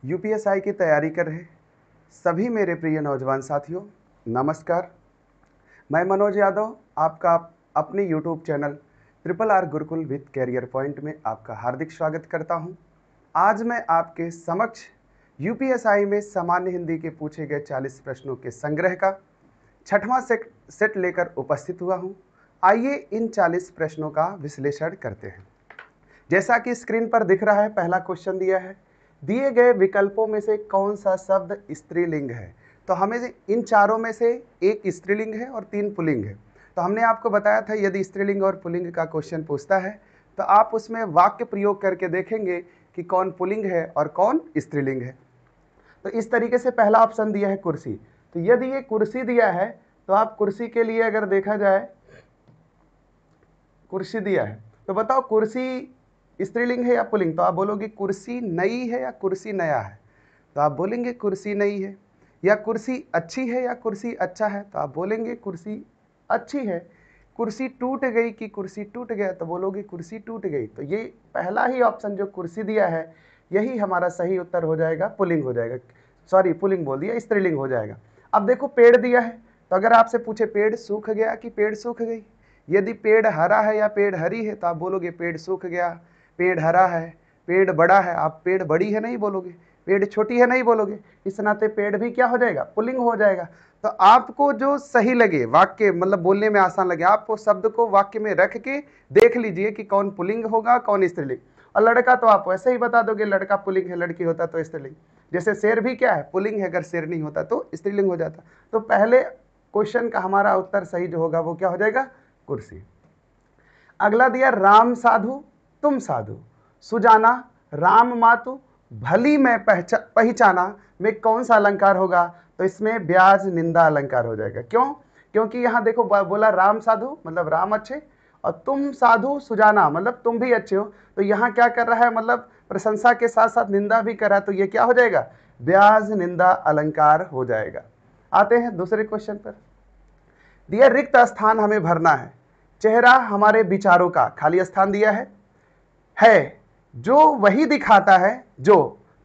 UPSI की तैयारी कर रहे सभी मेरे प्रिय नौजवान साथियों, नमस्कार। मैं मनोज यादव आपका अपने YouTube channel triple R Gurukul with career point में आपका हार्दिक स्वागत करता हूं। आज मैं आपके समक्ष यूपीएसआई में सामान्य हिंदी के पूछे गए 40 प्रश्नों के संग्रह का छठवां सेट लेकर उपस्थित हुआ हूं। आइए इन 40 प्रश्नों का विश्लेषण करते हैं। जैसा कि स्क्रीन पर दिख रहा है, पहला क्वेश्चन दिया है, दिए गए विकल्पों में से कौन सा शब्द स्त्रीलिंग है। तो हमें इन चारों में से एक स्त्रीलिंग है और 3 पुल्लिंग है। तो हमने आपको बताया था यदि स्त्रीलिंग और पुल्लिंग का क्वेश्चन पूछता है तो आप उसमें वाक्य प्रयोग करके देखेंगे कि कौन पुल्लिंग है और कौन स्त्रीलिंग है। तो इस तरीके से पहला ऑप्शन दिया है कुर्सी। तो यदि ये कुर्सी दिया है तो आप कुर्सी के लिए अगर देखा जाए, कुर्सी दिया है तो बताओ कुर्सी स्त्रीलिंग है या पुल्लिंग। तो आप बोलोगे कुर्सी नई है या कुर्सी नया है। तो आप बोलेंगे कुर्सी नई है। या कुर्सी अच्छी है या कुर्सी अच्छा है। तो आप बोलेंगे कुर्सी अच्छी है। कुर्सी टूट गई कि कुर्सी टूट गया। तो बोलोगे कुर्सी टूट गई। तो ये पहला ही ऑप्शन जो कुर्सी दिया है यही हमारा सही उत्तर हो जाएगा, पुल्लिंग हो जाएगा। सॉरी, पुल्लिंग बोल दिया, स्त्रीलिंग हो जाएगा। अब देखो पेड़ दिया है तो अगर आपसे पूछे पेड़ सूख गया कि पेड़ सूख गई, यदि पेड़ हरा है या पेड़ हरी है तो आप बोलोगे पेड़ सूख गया। पेड़ हरा है, पेड़ बड़ा है, आप पेड़ बड़ी है नहीं बोलोगे, पेड़ छोटी है नहीं बोलोगे। इस नाते पेड़ भी क्या हो जाएगा, पुल्लिंग हो जाएगा। तो आपको जो सही लगे, वाक्य मतलब बोलने में आसान लगे, आप वो शब्द को वाक्य में रख के देख लीजिए कि कौन पुल्लिंग होगा कौन स्त्रीलिंग। और लड़का तो आप वैसे ही बता दोगे लड़का पुल्लिंग है, लड़की होता तो स्त्रीलिंग। जैसे शेर भी क्या है, पुल्लिंग है, अगर शेर नहीं होता तो स्त्रीलिंग हो जाता। तो पहले क्वेश्चन का हमारा उत्तर सही जो होगा वो क्या हो जाएगा, कुर्सी। अगला दिया राम साधु तुम साधु, सुजाना राम मातु, भली मैं पहचाना में कौन सा अलंकार होगा। तो इसमें ब्याज निंदा अलंकार हो जाएगा। क्यों? क्योंकि यहां देखो बोला राम साधु मतलब राम अच्छे, और तुम साधु सुजाना मतलब तुम भी अच्छे हो। तो यहां क्या कर रहा है, मतलब प्रशंसा के साथ साथ निंदा भी कर रहा है। तो ये क्या हो जाएगा, ब्याज निंदा अलंकार हो जाएगा। आते हैं दूसरे क्वेश्चन पर। दिया रिक्त स्थान हमें भरना है, चेहरा हमारे विचारों का खाली स्थान दिया है जो वही दिखाता है जो।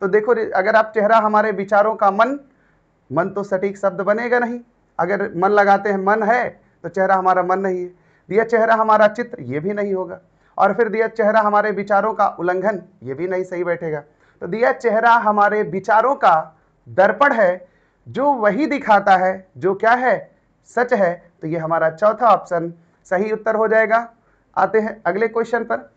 तो देखो अगर आप चेहरा हमारे विचारों का मन तो सटीक शब्द बनेगा नहीं। अगर मन लगाते हैं मन है तो चेहरा हमारा मन नहीं है। दिया चेहरा हमारा चित्र, ये भी नहीं होगा। और फिर दिया चेहरा हमारे विचारों का उल्लंघन, ये भी नहीं सही बैठेगा। तो दिया चेहरा हमारे विचारों का दर्पण है जो वही दिखाता है जो क्या है, सच है। तो ये हमारा चौथा ऑप्शन सही उत्तर हो जाएगा। आते हैं अगले क्वेश्चन पर।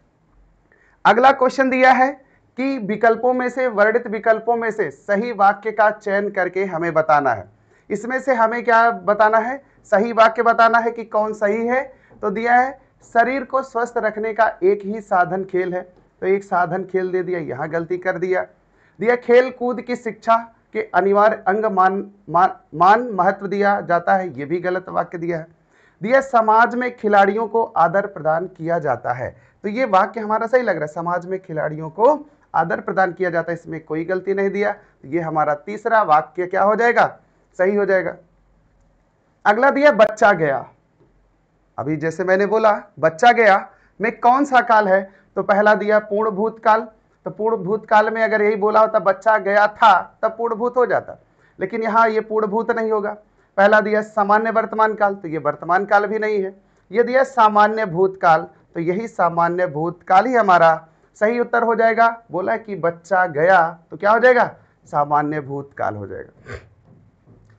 अगला क्वेश्चन दिया है कि विकल्पों में से, वर्णित विकल्पों में से सही वाक्य का चयन करके हमें बताना है। इसमें से हमें क्या बताना है, सही वाक्य बताना है कि कौन सही है। तो दिया है शरीर को स्वस्थ रखने का एक ही साधन खेल है। तो एक साधन खेल दे दिया, यहां गलती कर दिया खेल कूद की शिक्षा के अनिवार्य अंग मान महत्व दिया जाता है, यह भी गलत वाक्य दिया समाज में खिलाड़ियों को आदर प्रदान किया जाता है। तो ये वाक्य हमारा सही लग रहा है, समाज में खिलाड़ियों को आदर प्रदान किया जाता है, इसमें कोई गलती नहीं दिया। तो ये हमारा तीसरा वाक्य क्या हो जाएगा, सही हो जाएगा। अगला दिया बच्चा गया। अभी जैसे मैंने बोला बच्चा गया में कौन सा काल है। तो पहला दिया पूर्ण भूतकाल। तो पूर्ण भूतकाल में अगर यही बोला होता बच्चा गया था तब पूर्ण भूत हो जाता, लेकिन यहाँ ये पूर्ण भूत नहीं होगा। पहला दिया सामान्य वर्तमान काल, तो ये वर्तमान काल भी नहीं है। ये दिया सामान्य भूतकाल, तो यही सामान्य भूतकाल ही हमारा सही उत्तर हो जाएगा। बोला कि बच्चा गया तो क्या हो जाएगा, सामान्य भूतकाल हो जाएगा।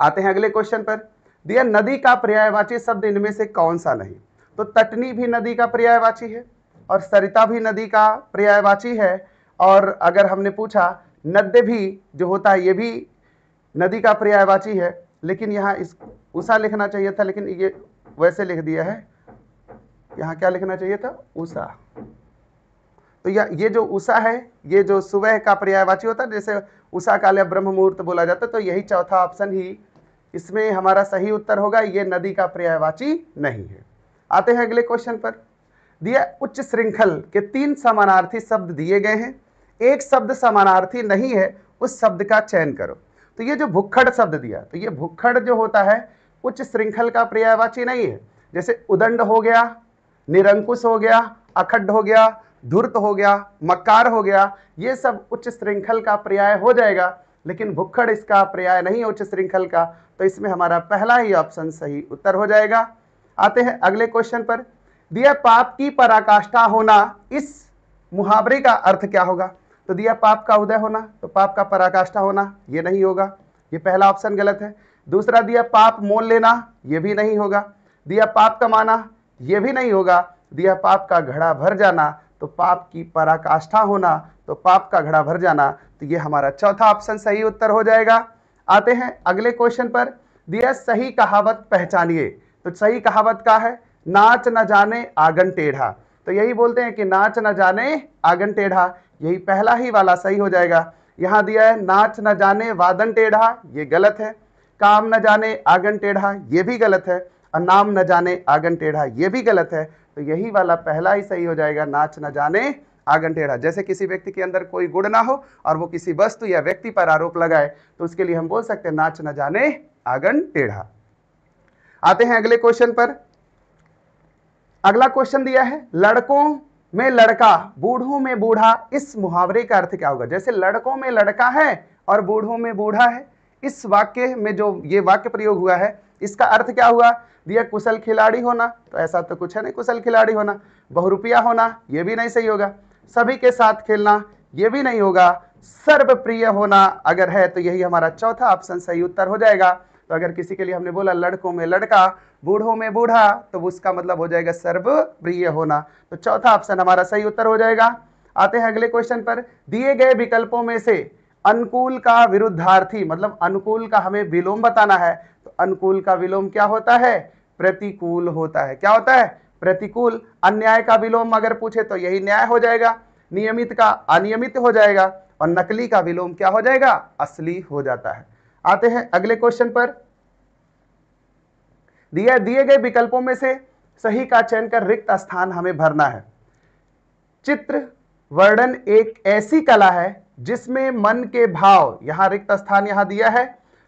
आते हैं अगले क्वेश्चन पर। दिया नदी का पर्यायवाची शब्द इनमें से कौन सा नहीं। तो तटनी भी नदी का पर्यायवाची है और सरिता भी नदी का पर्यायवाची है। और अगर हमने पूछा नद्य भी जो होता है ये भी नदी का पर्यायवाची है, लेकिन यहाँ इस उषा लिखना चाहिए था, लेकिन ये वैसे लिख दिया है, यहाँ क्या लिखना चाहिए था, उषा। तो ये जो उषा है ये जो सुबह का पर्यायवाची होता है, जैसे उषा काल या ब्रह्म मुहूर्त बोला जाता है। तो यही चौथा ऑप्शन ही इसमें हमारा सही उत्तर होगा, ये नदी का पर्यायवाची नहीं है। आते हैं अगले क्वेश्चन पर। दिया उच्च श्रृंखल के 3 समानार्थी शब्द दिए गए हैं, एक शब्द समानार्थी नहीं है, उस शब्द का चयन करो। तो ये जो भुक्खड़ शब्द दिया, तो ये भुक्खड़ जो होता है उच्च श्रृंखल का पर्यायवाची नहीं है। जैसे उदंड हो गया, निरंकुश हो गया, अखड्ड हो गया, धूर्त हो गया, मक्कार हो गया, ये सब उच्च श्रृंखल का पर्याय हो जाएगा, लेकिन भुक्खड़ इसका पर्याय नहीं है उच्च श्रृंखल का, तो इसमें हमारा पहला ही ऑप्शन सही उत्तर हो जाएगा। आते हैं अगले क्वेश्चन पर। दिया पाप की पराकाष्ठा होना, इस मुहावरे का अर्थ क्या होगा? तो दिया पाप का उदय होना, तो पाप का पराकाष्ठा होना ये नहीं होगा, ये पहला ऑप्शन गलत है। दूसरा दिया पाप मोल लेना, ये भी नहीं होगा। दिया पाप कमाना, ये भी नहीं होगा। दिया पाप का घड़ा भर जाना, तो पाप की पराकाष्ठा होना, तो पाप का घड़ा भर जाना, तो ये हमारा चौथा ऑप्शन सही उत्तर हो जाएगा। आते हैं अगले क्वेश्चन पर। दिया सही कहावत पहचानिए, तो सही कहावत का है नाच न जाने आंगन टेढ़ा, तो यही बोलते हैं कि नाच न जाने आंगन टेढ़ा, यही पहला ही वाला सही हो जाएगा। यहां दिया है नाच न जाने वादन टेढ़ा, ये गलत है। काम न जाने आंगन टेढ़ा, ये भी गलत है। और नाम न जाने आंगन टेढ़ा, ये भी गलत है। तो यही वाला पहला ही सही हो जाएगा, नाच न जाने आंगन टेढ़ा। जैसे किसी व्यक्ति के अंदर कोई गुण ना हो और वो किसी वस्तु या व्यक्ति पर आरोप लगाए, तो उसके लिए हम बोल सकते हैं नाच न जाने आंगन टेढ़ा। आते हैं अगले क्वेश्चन पर। अगला क्वेश्चन दिया है लड़कों में लड़का बूढ़ों में बूढ़ा, इस मुहावरे का अर्थ क्या होगा? जैसे लड़कों में लड़का है और बूढ़ों में बूढ़ा है, इस वाक्य में जो ये वाक्य प्रयोग हुआ है इसका अर्थ क्या हुआ? दिया कुशल खिलाड़ी होना, तो ऐसा तो कुछ है नहीं कुशल खिलाड़ी होना। बहुरूपिया होना, ये भी नहीं सही होगा। सभी के साथ खेलना, ये भी नहीं होगा। सर्वप्रिय होना अगर है तो यही हमारा चौथा ऑप्शन सही उत्तर हो जाएगा। तो अगर किसी के लिए हमने बोला लड़कों में लड़का बूढ़ों में बूढ़ा, तो उसका मतलब हो जाएगा सर्वप्रिय होना, तो चौथा ऑप्शन हमारा सही उत्तर हो जाएगा। आते हैं अगले क्वेश्चन पर। दिए गए विकल्पों में से अनुकूल का विरुद्धार्थी, मतलब अनुकूल का हमें विलोम बताना है, तो अनुकूल का विलोम क्या होता है? प्रतिकूल होता है। क्या होता है? प्रतिकूल। अन्याय का विलोम अगर पूछे तो यही न्याय हो जाएगा। नियमित का अनियमित हो जाएगा, और नकली का विलोम क्या हो जाएगा? असली हो जाता है। आते हैं अगले क्वेश्चन पर। दिए गए विकल्पों में से सही का चयन कर रिक्त स्थान हमें भरना है। चित्र वर्णन एक ऐसी कला है जिसमें मन के भाव, यहां रिक्त स्थान यहां दिया है,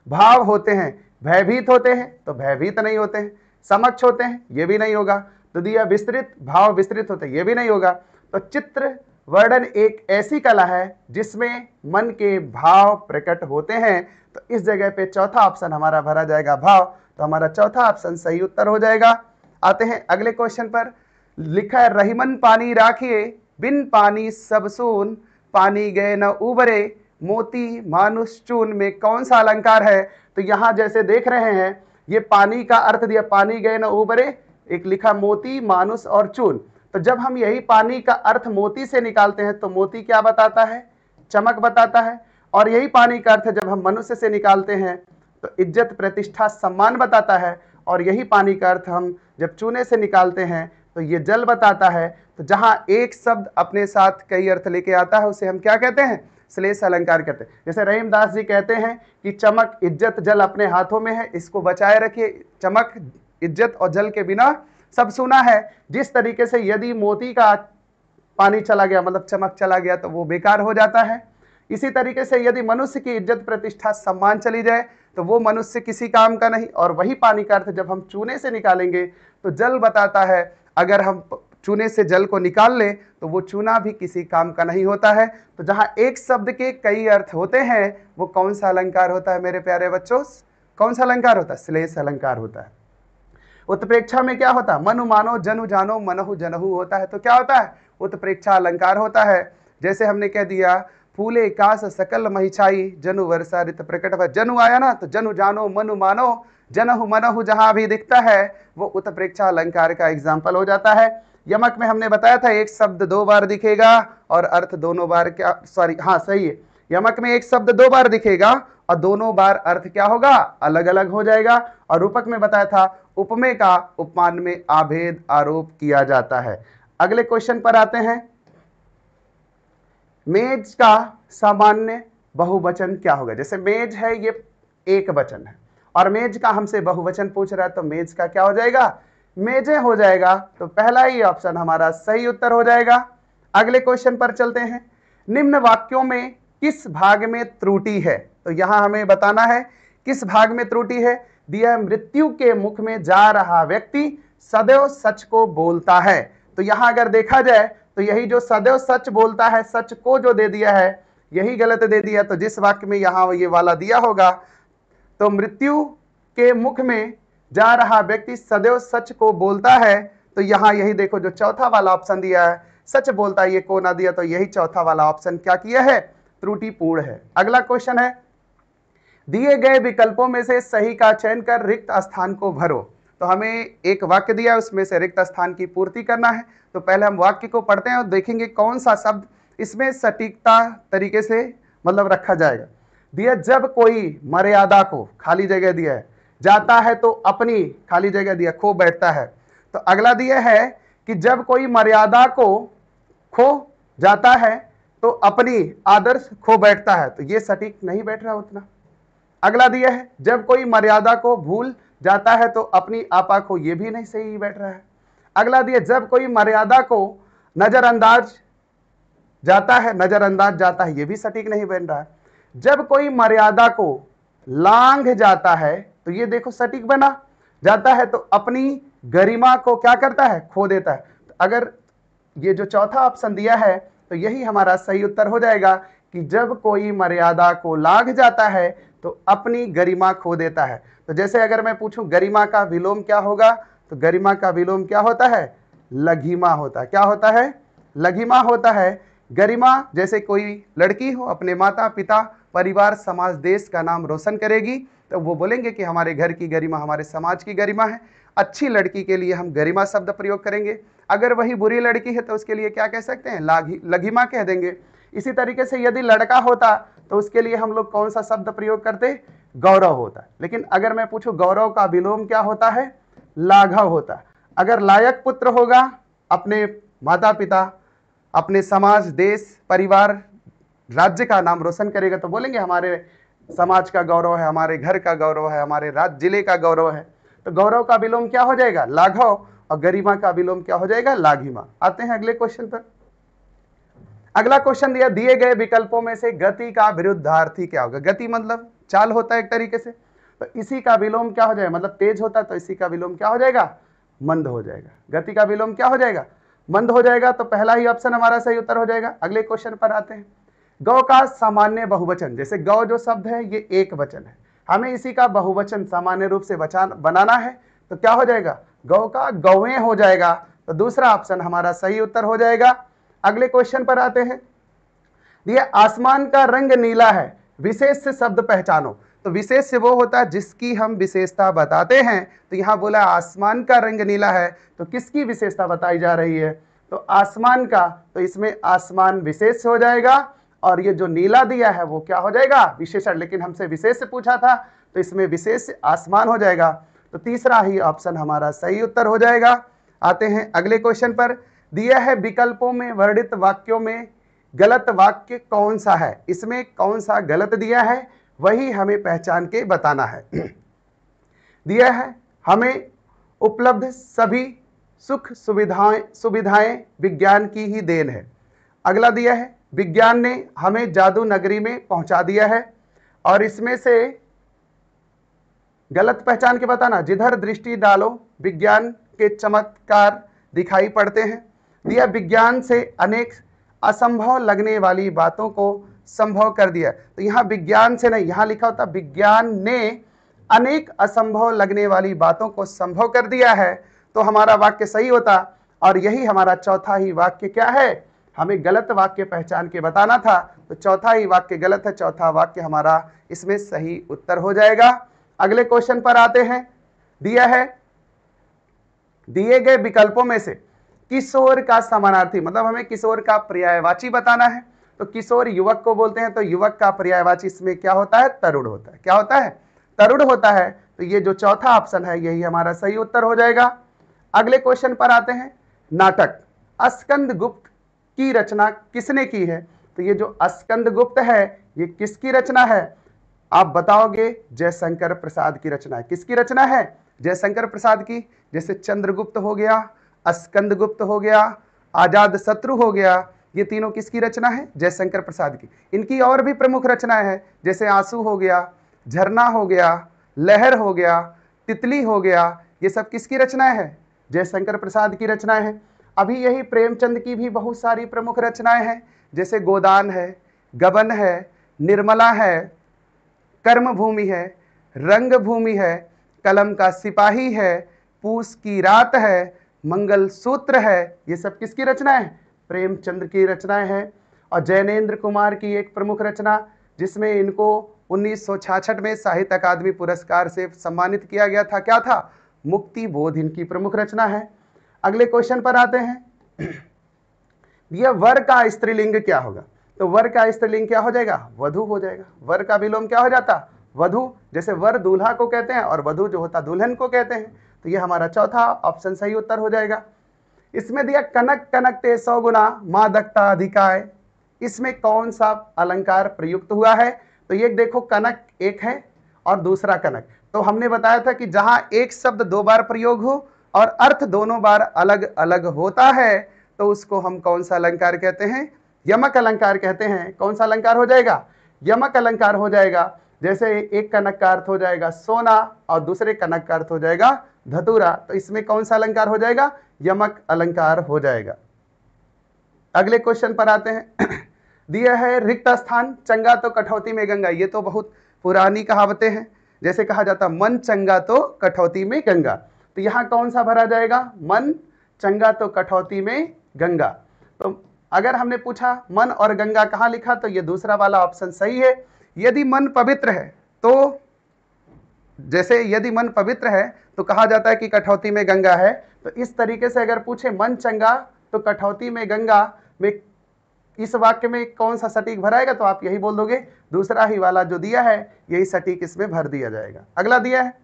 भाव होते हैं। भयभीत होते हैं तो भयभीत नहीं होते हैं। समक्ष होते हैं, ये भी नहीं होगा। तो दिया विस्तृत, भाव विस्तृत होते हैं, ये भी नहीं होगा। तो चित्र वर्णन एक ऐसी कला है जिसमें मन के भाव प्रकट होते हैं, तो इस जगह पे चौथा ऑप्शन हमारा भरा जाएगा भाव, तो हमारा चौथा ऑप्शन सही उत्तर हो जाएगा। आते हैं अगले क्वेश्चन पर। लिखा है रहीमन पानी राखिए बिन पानी सब सून, पानी गए न उबरे मोती मानुष चून, में कौन सा अलंकार है? तो यहां जैसे देख रहे हैं ये पानी का अर्थ दिया पानी गए न उबरे, एक लिखा मोती मानुष और चून। तो जब हम यही पानी का अर्थ मोती से निकालते हैं तो मोती क्या बताता है? चमक बताता है। और यही पानी का अर्थ जब हम मनुष्य से निकालते हैं तो इज्जत प्रतिष्ठा सम्मान बताता है। और यही पानी का अर्थ हम जब चूने से निकालते हैं तो ये जल बताता है। तो जहां एक शब्द अपने साथ कई अर्थ लेके आता है उसे हम क्या कहते हैं? श्लेष अलंकार कहते हैं। जैसे रहीमदास जी कहते हैं कि चमक इज्जत जल अपने हाथों में है, इसको बचाए रखिए। चमक इज्जत और जल के बिना सब सुना है। जिस तरीके से यदि मोती का पानी चला गया मतलब चमक चला गया तो वो बेकार हो जाता है, इसी तरीके से यदि मनुष्य की इज्जत प्रतिष्ठा सम्मान चली जाए तो वो मनुष्य किसी काम का नहीं। और वही पानी का अर्थ जब हम चूने से निकालेंगे तो जल बताता है, अगर हम चूने से जल को निकाल लें तो वो चूना भी किसी काम का नहीं होता है। तो जहां एक शब्द के कई अर्थ होते हैं वो कौन सा अलंकार होता है मेरे प्यारे बच्चों? कौन सा अलंकार होता है? श्लेष अलंकार होता है। उत्प्रेक्षा में क्या होता है? मनु मानो जनु जानो मनहु जनहु होता है। तो क्या होता है? उत्प्रेक्षा अलंकार होता है। जैसे हमने कह दिया फूले कास सकल महिछाई जनु वर्षा ऋत प्रकट हुआ, जनु आया ना तो जनु जानो मनु मानो जनहु मनहु जहां भी दिखता है वो उत्प्रेक्षा अलंकार का एग्जाम्पल हो जाता है। यमक में हमने बताया था एक शब्द दो बार दिखेगा और अर्थ दोनों बार क्या, सॉरी हाँ सही है, यमक में एक शब्द दो बार दिखेगा और दोनों बार अर्थ क्या होगा? अलग अलग हो जाएगा। और रूपक में बताया था उपमेय का उपमान में आभेद आरोप किया जाता है। अगले क्वेश्चन पर आते हैं। मेज का सामान्य बहुवचन क्या होगा? जैसे मेज है ये एक वचन है और मेज का हमसे बहुवचन पूछ रहा है तो मेज का क्या हो जाएगा? मेजें हो जाएगा। तो पहला ही ऑप्शन हमारा सही उत्तर हो जाएगा। अगले क्वेश्चन पर चलते हैं। निम्न वाक्यों में किस भाग में त्रुटि है? तो यहां हमें बताना है किस भाग में त्रुटि है। दिया मृत्यु के मुख में जा रहा व्यक्ति सदैव सच को बोलता है। तो यहां अगर देखा जाए तो यही जो सदैव सच बोलता है, सच को जो दे दिया है यही गलत दे दिया। तो जिस वाक्य में यहाँ ये वाला दिया होगा, तो मृत्यु के मुख में जा रहा व्यक्ति सदैव सच को बोलता है, तो यहाँ यही देखो जो चौथा वाला ऑप्शन दिया है, सच बोलता है, ये को ना दिया, तो यही चौथा वाला ऑप्शन क्या किया है, त्रुटिपूर्ण है। अगला क्वेश्चन है, दिए गए विकल्पों में से सही का चयन कर रिक्त स्थान को भरो। तो हमें एक वाक्य दिया है, उसमें से रिक्त स्थान की पूर्ति करना है। तो पहले हम वाक्य को पढ़ते हैं और देखेंगे कौन सा शब्द इसमें सटीकता तरीके से मतलब रखा जाएगा। दिया, जब कोई मर्यादा को, खाली जगह दिया है, जाता है तो अपनी, खाली जगह दिया, खो बैठता है। तो अगला दिया है कि जब कोई मर्यादा को खो जाता है तो अपनी आदर्श खो बैठता है, तो ये सटीक नहीं बैठ रहा उतना। अगला दिया है, जब कोई मर्यादा को भूल जाता है तो अपनी आपा खो, ये भी नहीं सही बैठ रहा है। अगला दिया, जब कोई मर्यादा को नजरअंदाज जाता है, नजरअंदाज जाता है, ये भी सटीक नहीं बन रहा है। जब कोई मर्यादा को लांघ जाता है, तो ये देखो सटीक बना, जाता है तो अपनी गरिमा को क्या करता है, खो देता है। तो अगर ये जो चौथा ऑप्शन दिया है तो यही हमारा सही उत्तर हो जाएगा कि जब कोई मर्यादा को लांघ जाता है तो अपनी गरिमा खो देता है। तो जैसे अगर मैं पूछूं गरिमा का विलोम क्या होगा, तो गरिमा का विलोम क्या होता है, लघिमा होता है। क्या होता है, लघिमा होता है। गरिमा, जैसे कोई लड़की हो अपने माता पिता परिवार समाज देश का नाम रोशन करेगी, तो वो बोलेंगे कि हमारे घर की गरिमा हमारे समाज की गरिमा है। अच्छी लड़की के लिए हम गरिमा शब्द प्रयोग करेंगे। अगर वही बुरी लड़की है तो उसके लिए क्या कह सकते हैं, लघिमा कह देंगे। इसी तरीके से यदि लड़का होता तो उसके लिए हम लोग कौन सा शब्द प्रयोग करते, गौरव होता। लेकिन अगर मैं पूछूं गौरव का विलोम क्या होता है, लाघव होता। अगर लायक पुत्र होगा, अपने माता पिता अपने समाज देश परिवार राज्य का नाम रोशन करेगा, तो बोलेंगे हमारे समाज का गौरव है, हमारे घर का गौरव है, हमारे राज्य जिले का गौरव है। तो गौरव का विलोम क्या हो जाएगा, लाघव, और गरिमा का विलोम क्या हो जाएगा, लाघिमा। आते हैं अगले क्वेश्चन पर। अगला क्वेश्चन दिया, दिए गए विकल्पों में से गति का विरुद्धार्थी क्या होगा। गति मतलब चाल होता है एक तरीके से, तो इसी का विलोम क्या हो जाएगा, मतलब तेज होता है, तो इसी का विलोम क्या हो जाएगा, मंद हो जाएगा। गति का विलोम क्या हो जाएगा, मंद हो जाएगा। तो पहला ही ऑप्शन हमारा सही उत्तर हो जाएगा। अगले क्वेश्चन पर आते हैं, गौ का सामान्य बहुवचन, जैसे गौ जो शब्द है ये एक वचन है, हमें इसी का बहुवचन सामान्य रूप से बनाना है, तो क्या हो जाएगा, गौ का गौएं हो जाएगा। तो दूसरा ऑप्शन हमारा सही उत्तर हो जाएगा। अगले क्वेश्चन पर आते हैं, दिया आसमान का रंग नीला है, विशेष शब्द पहचानो। तो विशेष से वो होता है जिसकी हम विशेषता बताते हैं। तो यहाँ बोला आसमान का रंग नीला है, तो किसकी विशेषता बताई जा रही है, तो आसमान का, तो इसमें आसमान विशेष हो जाएगा, और ये जो नीला दिया है वो क्या हो जाएगा, विशेषण। लेकिन हमसे विशेष से पूछा था तो इसमें विशेष आसमान हो जाएगा। तो तीसरा ही ऑप्शन हमारा सही उत्तर हो जाएगा। आते हैं अगले क्वेश्चन पर, दिया है विकल्पों में वर्णित वाक्यों में गलत वाक्य कौन सा है, इसमें कौन सा गलत दिया है वही हमें पहचान के बताना है। दिया है, हमें उपलब्ध सभी सुख सुविधाएं विज्ञान की ही देन है। अगला दिया है, विज्ञान ने हमें जादू नगरी में पहुंचा दिया है, और इसमें से गलत पहचान के बताना, जिधर दृष्टि डालो विज्ञान के चमत्कार दिखाई पड़ते हैं। दिया, विज्ञान से अनेक असंभव लगने वाली बातों को संभव कर दिया। तो यहाँ विज्ञान से नहीं, यहाँ लिखा होता विज्ञान ने अनेक असंभव लगने वाली बातों को संभव कर दिया है, तो हमारा वाक्य सही होता। और यही हमारा चौथा ही वाक्य क्या है, हमें गलत वाक्य पहचान के बताना था, तो चौथा ही वाक्य गलत है, चौथा वाक्य हमारा इसमें सही उत्तर हो जाएगा। अगले क्वेश्चन पर आते हैं, दिया है दिए गए विकल्पों में से किशोर का समानार्थी, मतलब हमें किशोर का पर्यायवाची बताना है। तो किशोर युवक को बोलते हैं, तो युवक का पर्यायवाची इसमें क्या होता है, तरुण होता है। क्या होता है, तरुण होता है। तो ये जो चौथा ऑप्शन है यही हमारा सही उत्तर हो जाएगा। अगले क्वेश्चन पर आते हैं, नाटक स्कंद गुप्त की रचना किसने की है। तो ये जो स्कंद गुप्त है ये किसकी रचना है, आप बताओगे, जयशंकर प्रसाद की रचना है। किसकी रचना है, जयशंकर प्रसाद की। जैसे चंद्रगुप्त हो गया, स्कंद गुप्त हो गया, आजाद शत्रु हो गया, ये तीनों किसकी रचना है, जयशंकर प्रसाद की। इनकी और भी प्रमुख रचनाएं हैं, जैसे आंसू हो गया, झरना हो गया, लहर हो गया, तितली हो गया, ये सब किसकी रचनाएं हैं, जयशंकर प्रसाद की रचनाएं हैं। अभी यही प्रेमचंद की भी बहुत सारी प्रमुख रचनाएं हैं, जैसे गोदान है, गबन है, निर्मला है, कर्मभूमि है, रंगभूमि है, कलम का सिपाही है, पूस की रात है, मंगल सूत्र है। ये सब किसकी रचना है? प्रेमचंद की रचनाएं हैं। और जैनेन्द्र कुमार की एक प्रमुख रचना, जिसमें इनको 1966 में साहित्य अकादमी पुरस्कार से सम्मानित किया गया था, क्या था? मुक्ति बोध इनकी प्रमुख रचना है। अगले क्वेश्चन पर आते हैं। यह वर का स्त्रीलिंग क्या होगा? तो वर का स्त्रीलिंग क्या हो जाएगा? वधु हो जाएगा। वर का विलोम क्या हो जाता? वधु। जैसे वर दूल्हा को कहते हैं और वधु जो होता दुल्हन को कहते हैं। तो यह हमारा चौथा ऑप्शन सही उत्तर हो जाएगा। इसमें दिया कनक कनक ते 100 गुना मादकता अधिकाय, इसमें कौन सा अलंकार प्रयुक्त हुआ है? तो ये देखो, कनक एक है और दूसरा कनक। तो हमने बताया था कि जहां एक शब्द 2 बार प्रयोग हो और अर्थ दोनों बार अलग अलग होता है तो उसको हम कौन सा अलंकार कहते हैं? यमक अलंकार कहते हैं। कौन सा अलंकार हो जाएगा? यमक अलंकार हो जाएगा। जैसे एक कनक का अर्थ हो जाएगा सोना और दूसरे कनक का अर्थ हो जाएगा धतूरा। तो इसमें कौन सा अलंकार हो जाएगा? यमक अलंकार हो जाएगा। अगले क्वेश्चन पर आते हैं। दिया है रिक्त स्थान चंगा तो कठौती में गंगा। ये तो बहुत पुरानी कहावतें हैं। जैसे कहा जाता मन चंगा तो कठौती में गंगा। तो यहां कौन सा भरा जाएगा? मन चंगा तो कठौती में गंगा। तो अगर हमने पूछा मन और गंगा कहां लिखा, तो ये दूसरा वाला ऑप्शन सही है। यदि मन पवित्र है तो, जैसे यदि मन पवित्र है तो कहा जाता है कि कठौती में गंगा है। तो इस तरीके से अगर पूछे मन चंगा तो कठौती में गंगा में, इस वाक्य में कौन सा सटीक भराएगा? तो आप यही बोल दोगे, दूसरा ही वाला जो दिया है यही सटीक इसमें भर दिया जाएगा। अगला दिया है,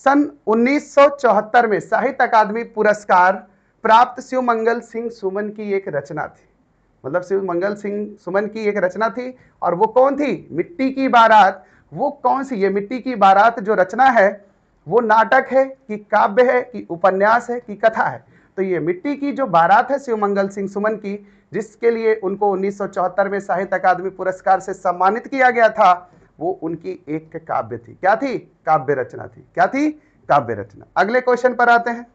सन 1974 में साहित्य अकादमी पुरस्कार प्राप्त शिवमंगल सिंह सुमन की एक रचना थी। मतलब शिवमंगल सिंह सुमन की एक रचना थी, और वो कौन थी? मिट्टी की बारात। वो कौन सी? ये मिट्टी की बारात जो रचना है वो नाटक है कि काव्य है कि उपन्यास है कि कथा है? तो ये मिट्टी की जो बारात है शिवमंगल सिंह सुमन की, जिसके लिए उनको 1974 में साहित्य अकादमी पुरस्कार से सम्मानित किया गया था, वो उनकी एक काव्य थी। क्या थी? काव्य रचना थी। क्या थी? काव्य रचना। अगले क्वेश्चन पर आते हैं।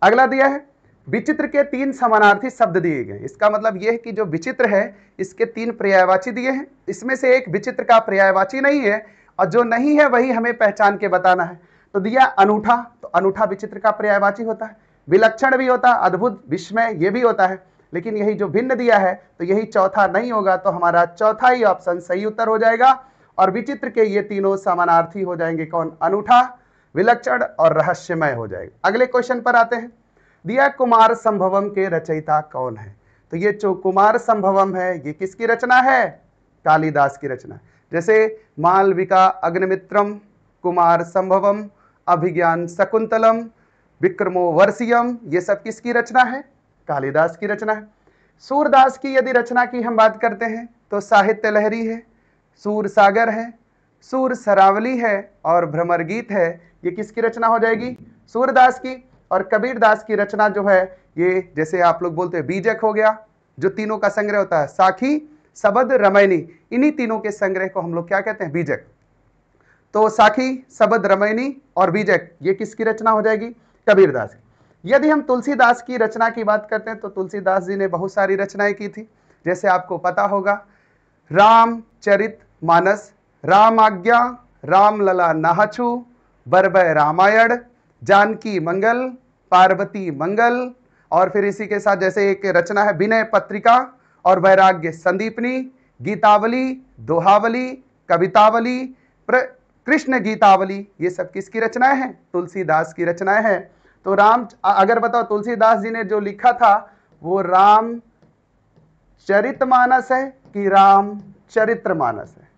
अगला दिया है, विचित्र के 3 समानार्थी शब्द दिए गए। इसका मतलब यह है कि जो विचित्र है इसके 3 पर्यायवाची दिए हैं। इसमें से एक विचित्र का पर्यायवाची नहीं है, और जो नहीं है वही हमें पहचान के बताना है। तो दिया अनूठा, तो अनूठा विचित्र का पर्यायवाची होता है। विलक्षण भी होता है, अद्भुत, विस्मय, ये भी होता है। लेकिन यही जो भिन्न दिया है तो यही चौथा नहीं होगा। तो हमारा चौथा ही ऑप्शन सही उत्तर हो जाएगा। और विचित्र के ये तीनों समानार्थी हो जाएंगे कौन? अनूठा, विलक्षण और रहस्यमय हो जाएगा। अगले क्वेश्चन पर आते हैं। दिया कुमार संभवम के रचयिता कौन है? तो ये जो कुमार संभवम है ये किसकी रचना है? कालिदास की रचना। जैसे मालविका अग्निमित्रम, कुमार संभवम, अभिज्ञान शकुंतलम, विक्रमो वर्षियम, ये सब किसकी रचना है? कालिदास की रचना है। सूरदास की यदि रचना की हम बात करते हैं तो साहित्य लहरी है, सूर सागर है, सूर सरावली है और भ्रमर गीत है। ये किसकी रचना हो जाएगी? सूरदास की। और कबीरदास की रचना जो है ये, जैसे आप लोग बोलते हैं बीजक हो गया, जो तीनों का संग्रह होता है, साखी, सबद, रामायणी, इन्हीं तीनों के संग्रह को हम लोग क्या कहते हैं? बीजक। तो साखी, सबद, रामायणी और बीजक ये किसकी रचना हो जाएगी? कबीरदास की। यदि हम तुलसीदास की रचना की बात करते हैं तो तुलसीदास जी ने बहुत सारी रचनाएं की थी। जैसे आपको पता होगा, रामचरित मानस, राम आज्ञा, राम लला नाहछु, बरबय रामायण, जानकी मंगल, पार्वती मंगल, और फिर इसी के साथ जैसे एक रचना है विनय पत्रिका और वैराग्य संदीपनी, गीतावली, दोहावली, कवितावली, कृष्ण गीतावली, ये सब किसकी रचनाएं हैं? तुलसीदास की रचनाएं हैं। तो राम, अगर बताओ तुलसीदास जी ने जो लिखा था वो राम चरितमानस है कि राम चरित्रमानस है?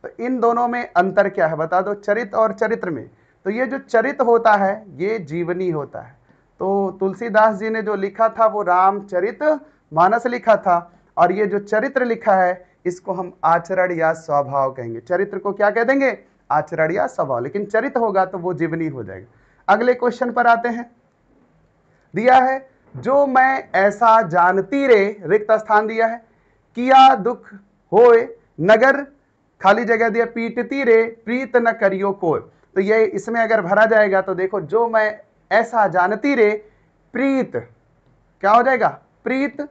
तो इन दोनों में अंतर क्या है बता दो, चरित और चरित्र में। तो ये जो चरित होता है ये जीवनी होता है। तो तुलसीदास जी ने जो लिखा था वो रामचरित मानस लिखा था, और ये जो चरित्र लिखा है इसको हम आचरण या स्वभाव कहेंगे। चरित्र को क्या कह देंगे? आचरण या स्वभाव। लेकिन चरित होगा तो वो जीवनी हो जाएगा। अगले क्वेश्चन पर आते हैं। दिया है, जो मैं ऐसा जानती रे, रिक्त स्थान दिया है, किया दुख होए नगर, खाली जगह दिया, पीटती रे प्रीत न करियो कोय। तो ये इसमें अगर भरा जाएगा तो देखो, जो मैं ऐसा जानती रे, प्रीत, क्या हो जाएगा? प्रीत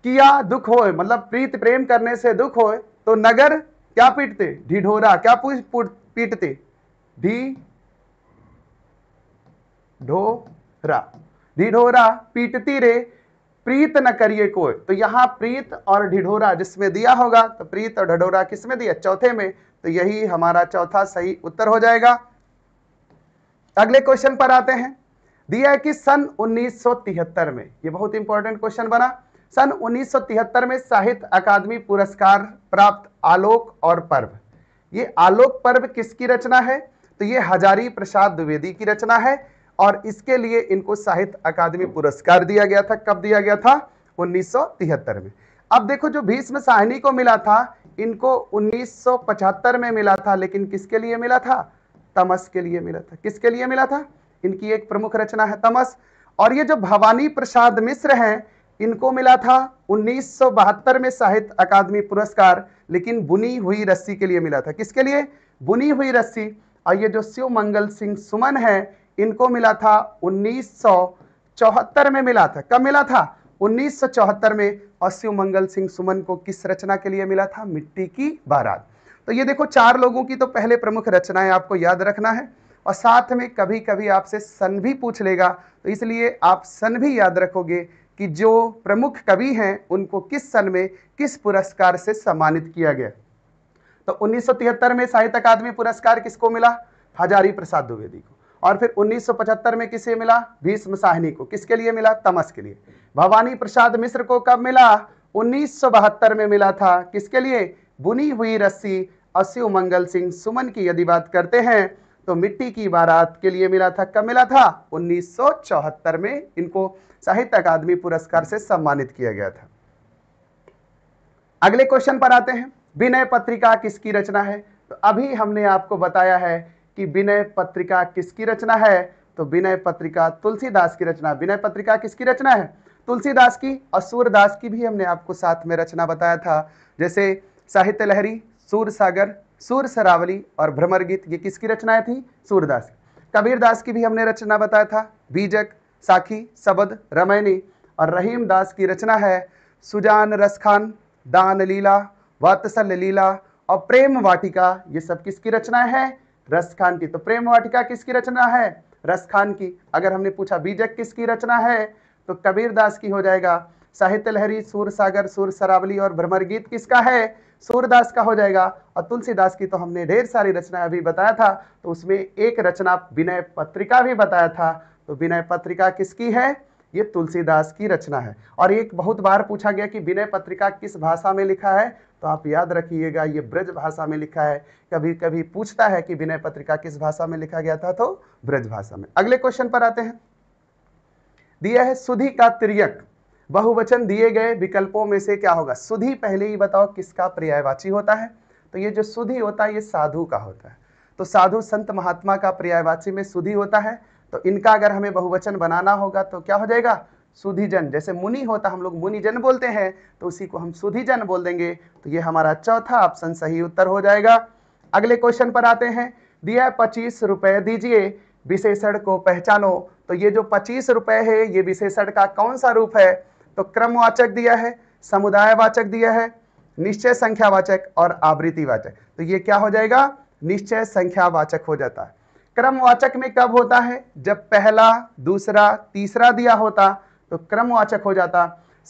किया दुख होए, मतलब प्रीत प्रेम करने से दुख होए तो नगर क्या पीटते? ढिढोरा। क्या पीटते? ढिढोरा। ढिढोरा पीटती रे प्रीत न करिए कोई। तो यहां प्रीत और ढिढोरा जिसमें दिया होगा, तो प्रीत और ढिढोरा किसमें दिया? चौथे में। तो यही हमारा चौथा सही उत्तर हो जाएगा। अगले क्वेश्चन पर आते हैं। दिया है कि सन 1973 में, ये बहुत इंपॉर्टेंट क्वेश्चन बना, सन 1973 में साहित्य अकादमी पुरस्कार प्राप्त आलोक और पर्व, ये आलोक पर्व किसकी रचना है? तो ये हजारी प्रसाद द्विवेदी की रचना है और इसके लिए इनको साहित्य अकादमी पुरस्कार दिया गया था। कब दिया गया था? 1973 में। अब देखो, जो भीष्म साहनी को मिला था, इनको 1975 में मिला था, लेकिन किसके लिए मिला था? तमस के लिए मिला था। किसके लिए मिला था? इनकी एक प्रमुख रचना है तमस। और ये जो भवानी प्रसाद मिश्र हैं, इनको मिला था 1972 में साहित्य अकादमी पुरस्कार, लेकिन बुनी हुई रस्सी के लिए मिला था। किसके लिए? बुनी हुई रस्सी। और ये जो शिव मंगल सिंह सुमन है, इनको मिला था 1974 में मिला था। कब मिला था? 1974 में। और शिव मंगल सिंह सुमन को किस रचना के लिए मिला था? मिट्टी की बारात। तो ये देखो, चार लोगों की तो पहले प्रमुख रचनाएं आपको याद रखना है, और साथ में कभी कभी आपसे सन भी पूछ लेगा, तो इसलिए आप सन भी याद रखोगे कि जो प्रमुख कवि हैं उनको किस सन में किस पुरस्कार से सम्मानित किया गया। तो 1973 में साहित्य अकादमी पुरस्कार किसको मिला? हजारी प्रसाद द्विवेदी को। और फिर 1975 में किसे मिला? भीष्म साहनी को। किसके लिए मिला? तमस के लिए। भवानी प्रसाद मिश्र को कब मिला? 1972 में मिला था। किसके लिए? बुनी हुई रस्सी। और शिव मंगल सिंह सुमन की यदि बात करते हैं तो मिट्टी की बारात के लिए मिला था। कब मिला था? 1974 में इनको साहित्य अकादमी पुरस्कार से सम्मानित किया गया था। अगले क्वेश्चन पर आते हैं। विनय पत्रिका किसकी रचना है? तो अभी हमने आपको बताया है कि विनय पत्रिका किसकी रचना है। तो विनय पत्रिका तुलसीदास की रचना। विनय पत्रिका किसकी रचना है? तुलसीदास की। और सूरदास की भी हमने आपको साथ में रचना बताया था, जैसे साहित्य लहरी, सूर सागर, सूर सरावली और भ्रमर गीत, ये किसकी रचनाएं थी? सूरदास की। कबीरदास की भी हमने रचना बताया था, बीजक, साखी, सबद, रमैनी। और रहीम दास की रचना है सुजान रसखान, दान लीला, वात्सल्य लीला और प्रेम वाटिका। ये सब किसकी रचना है? रसखान की। तो प्रेम वाटिका किसकी रचना है? रसखान की। अगर हमने पूछा बीजक किसकी रचना है, तो कबीरदास की हो जाएगा। साहित्य लहरी, सूर सागर, सूर सरावली और भ्रमर गीत किसका है? सूरदास का हो जाएगा। और तुलसीदास की तो हमने ढेर सारी रचनाएं अभी बताया था, तो उसमें एक रचना विनय पत्रिका भी बताया था। तो विनय पत्रिका किसकी है? ये तुलसीदास की रचना है। और एक बहुत बार पूछा गया कि विनय पत्रिका किस भाषा में लिखा है, तो आप याद रखिएगा ये ब्रज भाषा में लिखा है। कभी कभी पूछता है कि विनय पत्रिका किस भाषा में लिखा गया था, तो ब्रज भाषा में। अगले क्वेश्चन पर आते हैं। दिया है सुधी का तिर्यक बहुवचन दिए गए विकल्पों में से क्या होगा? सुधी पहले ही बताओ किसका पर्यायवाची होता है? तो ये जो सुधी होता है ये साधु का होता है। तो साधु संत महात्मा का पर्यायवाची में सुधी होता है। तो इनका अगर हमें बहुवचन बनाना होगा तो क्या हो जाएगा? सुधीजन। जैसे मुनि होता, हम लोग मुनिजन बोलते हैं, तो उसी को हम सुधीजन बोल देंगे। तो ये हमारा चौथा ऑप्शन सही उत्तर हो जाएगा। अगले क्वेश्चन पर आते हैं। दिया 25 रुपए दीजिए, विशेषण को पहचानो। तो ये जो 25 रुपए है, ये विशेषण का कौन सा रूप है? तो क्रमवाचक दिया है, समुदायवाचक दिया है, निश्चय संख्यावाचक और आवृत्तिवाचक। तो ये क्या हो जाएगा? निश्चय संख्यावाचक हो जाता है। क्रमवाचक में कब होता है? जब पहला, दूसरा, तीसरा दिया होता तो क्रमवाचक हो जाता।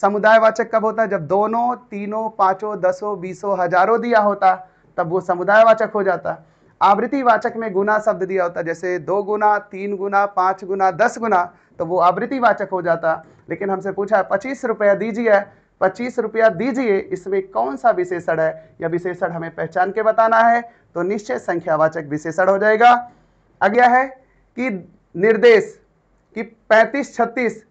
समुदायवाचक कब होता है? जब दोनों, तीनों, पांचों, दसों, बीसों, हजारों दिया होता, तब वो समुदायवाचक हो जाता। आवृत्तिवाचक में गुना शब्द दिया होता, जैसे 2 गुना, 3 गुना, 5 गुना, 10 गुना, तो वो आवृत्तिवाचक हो जाता। लेकिन हमसे पूछा है 25 रुपया दीजिए, 25 रुपया दीजिए, इसमें कौन सा विशेषण है? या विशेषण हमें पहचान के बताना है, तो निश्चय संख्यावाचक विशेषण हो जाएगा। अगला है कि निर्देश कि 35-36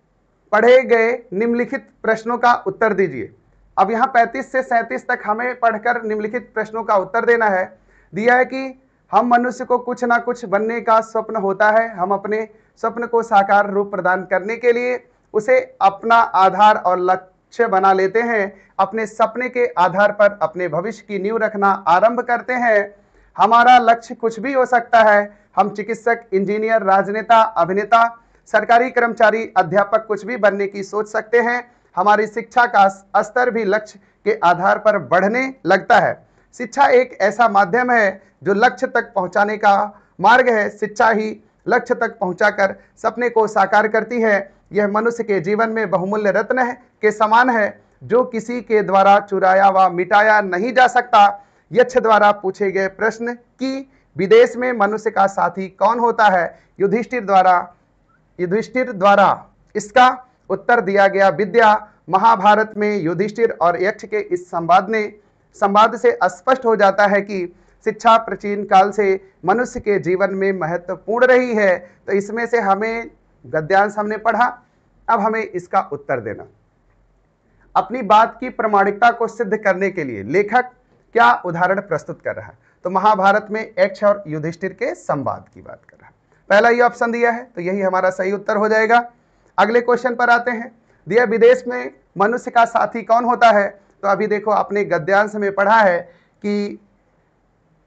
पढ़े गए निम्नलिखित प्रश्नों का उत्तर दीजिए। अब यहाँ 35 से 37 तक हमें पढ़कर निम्नलिखित प्रश्नों का उत्तर देना है। दिया है कि हम मनुष्य को कुछ ना कुछ बनने का स्वप्न होता है। हम अपने स्वप्न को साकार रूप प्रदान करने के लिए उसे अपना आधार और लक्ष्य बना लेते हैं। अपने सपने के आधार पर अपने भविष्य की नींव रखना आरंभ करते हैं। हमारा लक्ष्य कुछ भी हो सकता है। हम चिकित्सक, इंजीनियर, राजनेता, अभिनेता, सरकारी कर्मचारी, अध्यापक कुछ भी बनने की सोच सकते हैं। हमारी शिक्षा का स्तर भी लक्ष्य के आधार पर बढ़ने लगता है। शिक्षा एक ऐसा माध्यम है जो लक्ष्य तक पहुंचाने का मार्ग है। शिक्षा ही लक्ष्य तक पहुंचाकर सपने को साकार करती है। यह मनुष्य के जीवन में बहुमूल्य रत्न के समान है जो किसी के द्वारा चुराया व मिटाया नहीं जा सकता। यक्ष द्वारा पूछे गए प्रश्न कि विदेश में मनुष्य का साथी कौन होता है, युधिष्ठिर द्वारा इसका उत्तर दिया गया विद्या। महाभारत में युधिष्ठिर और यक्ष के इस संवाद से स्पष्ट हो जाता है कि शिक्षा प्राचीन काल से मनुष्य के जीवन में महत्वपूर्ण रही है। तो इसमें से हमें गद्यांश हमने पढ़ा, अब हमें इसका उत्तर देना। अपनी बात की प्रामाणिकता को सिद्ध करने के लिए लेखक क्या उदाहरण प्रस्तुत कर रहा है? तो महाभारत में यक्ष और युधिष्ठिर के संवाद की बात कर रहा है। पहला ही ऑप्शन दिया है, तो यही हमारा सही उत्तर हो जाएगा। अगले क्वेश्चन पर आते हैं। दिया विदेश में मनुष्य का साथी कौन होता है? तो अभी देखो आपने गद्यांश में पढ़ा है कि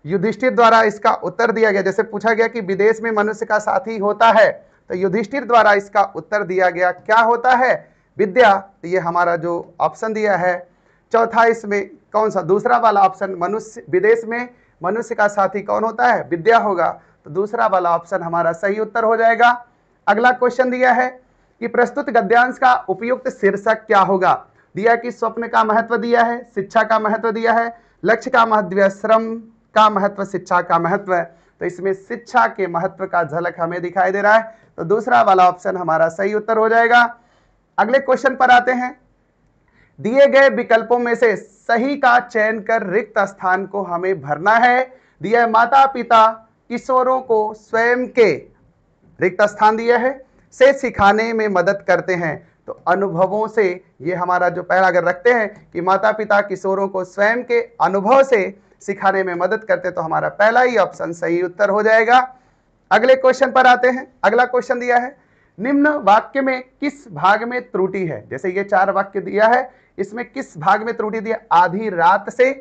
युधिष्ठिर द्वारा इसका उत्तर दिया गया। जैसे पूछा गया कि विदेश में मनुष्य का साथी होता है, तो युधिष्ठिर द्वारा इसका उत्तर दिया गया क्या होता है? विद्या। तो ये हमारा जो ऑप्शन दिया है चौथा, इसमें कौन सा? दूसरा वाला ऑप्शन, मनुष्य विदेश में मनुष्य का साथी कौन होता है? विद्या होगा। तो दूसरा वाला ऑप्शन हमारा सही उत्तर हो जाएगा। अगला क्वेश्चन दिया है कि प्रस्तुत गद्यांश का उपयुक्त शीर्षक क्या होगा? दिया कि स्वप्न का महत्व दिया है, शिक्षा का महत्व दिया है, लक्ष्य का महत्व, श्रम का महत्व, शिक्षा का महत्व। तो इसमें शिक्षा के महत्व का झलक हमें दिखाई दे रहा है, तो दूसरा वाला ऑप्शन हमारा सही उत्तर हो जाएगा। अगले क्वेश्चन पर आते हैं। दिए गए विकल्पों में से सही का चयन कर रिक्त स्थान को हमें भरना है। दिया माता पिता किशोरों को स्वयं के रिक्त स्थान दिया है से सिखाने में मदद करते हैं। तो अनुभवों से, ये हमारा जो पहला अगर रखते हैं कि माता पिता किशोरों को स्वयं के अनुभव से सिखाने में मदद करते, तो हमारा पहला ही ऑप्शन सही उत्तर हो जाएगा। अगले क्वेश्चन पर आते हैं। अगला क्वेश्चन दिया है निम्न वाक्य में किस भाग में त्रुटि है? जैसे ये 4 वाक्य दिया है, इसमें किस भाग में त्रुटि दिया? आधी रात से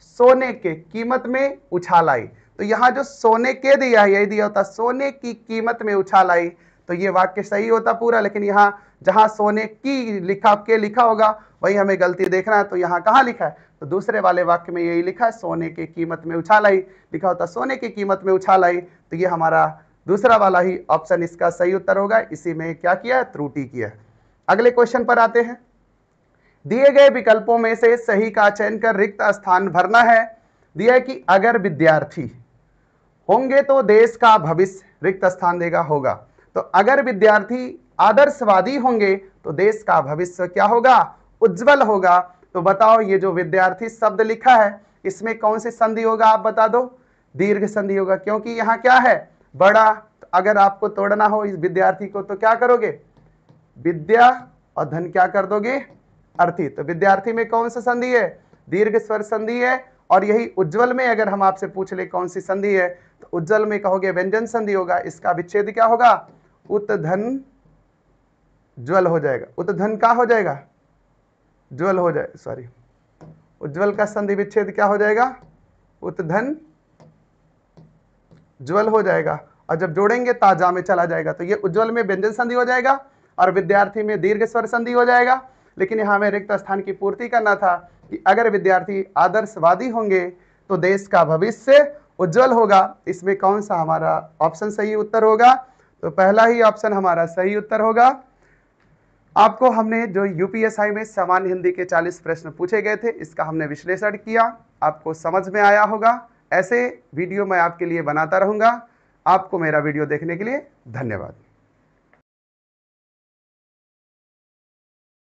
सोने के कीमत में उछाल आई। तो यहाँ जो सोने के दिया है, यही दिया होता सोने की कीमत में उछाल आई, तो ये वाक्य सही होता पूरा। लेकिन यहाँ जहां सोने की लिखा होगा वही हमें गलती देखना है। तो यहाँ कहाँ लिखा है? तो दूसरे वाले वाक्य में यही लिखा है सोने की कीमत में उछाल आई, लिखा होता सोने की कीमत में उछाल आई। तो ये हमारा दूसरा वाला ही ऑप्शन इसका सही उत्तर होगा। इसी में क्या किया है? त्रुटि किया है। अगले क्वेश्चन पर आते हैं। दिए गए विकल्पों में से सही का चयन कर रिक्त स्थान भरना है। दिया है कि अगर विद्यार्थी होंगे तो देश का भविष्य रिक्त स्थान देगा होगा। तो अगर विद्यार्थी आदर्शवादी होंगे तो देश का भविष्य क्या होगा? उज्जवल होगा। तो बताओ ये जो विद्यार्थी शब्द लिखा है, इसमें कौन सी संधि होगा? आप बता दो। दीर्घ संधि होगा, क्योंकि यहाँ क्या है? बड़ा। अगर आपको तोड़ना हो इस विद्यार्थी को तो क्या करोगे? विद्या और धन क्या कर दोगे? अर्थी। तो विद्यार्थी में कौन सा संधि है? दीर्घ स्वर संधि है। और यही उज्जवल में अगर हम आपसे पूछ ले कौन सी संधि है, तो उज्जवल में कहोगे व्यंजन संधि होगा। इसका विच्छेद क्या होगा? उत धन ज्वल हो जाएगा। उत धन का हो जाएगा? ज्वल हो जाए, सॉरी, उज्जवल का संधि विच्छेद क्या हो जाएगा? उत धन ज्वल हो जाएगा। और जब जोड़ेंगे ताजा में चला जाएगा। तो ये उज्जवल में व्यंजन संधि हो जाएगा और विद्यार्थी में दीर्घ स्वर संधि हो जाएगा। लेकिन यहाँ हमें रिक्त स्थान की पूर्ति करना था कि अगर विद्यार्थी आदर्शवादी होंगे तो देश का भविष्य उज्जवल होगा। इसमें कौन सा हमारा ऑप्शन सही उत्तर होगा? तो पहला ही ऑप्शन हमारा सही उत्तर होगा। आपको हमने जो यूपीएसआई में सामान्य हिंदी के 40 प्रश्न पूछे गए थे, इसका हमने विश्लेषण किया, आपको समझ में आया होगा। ऐसे वीडियो मैं आपके लिए बनाता रहूँगा। आपको मेरा वीडियो देखने के लिए धन्यवाद।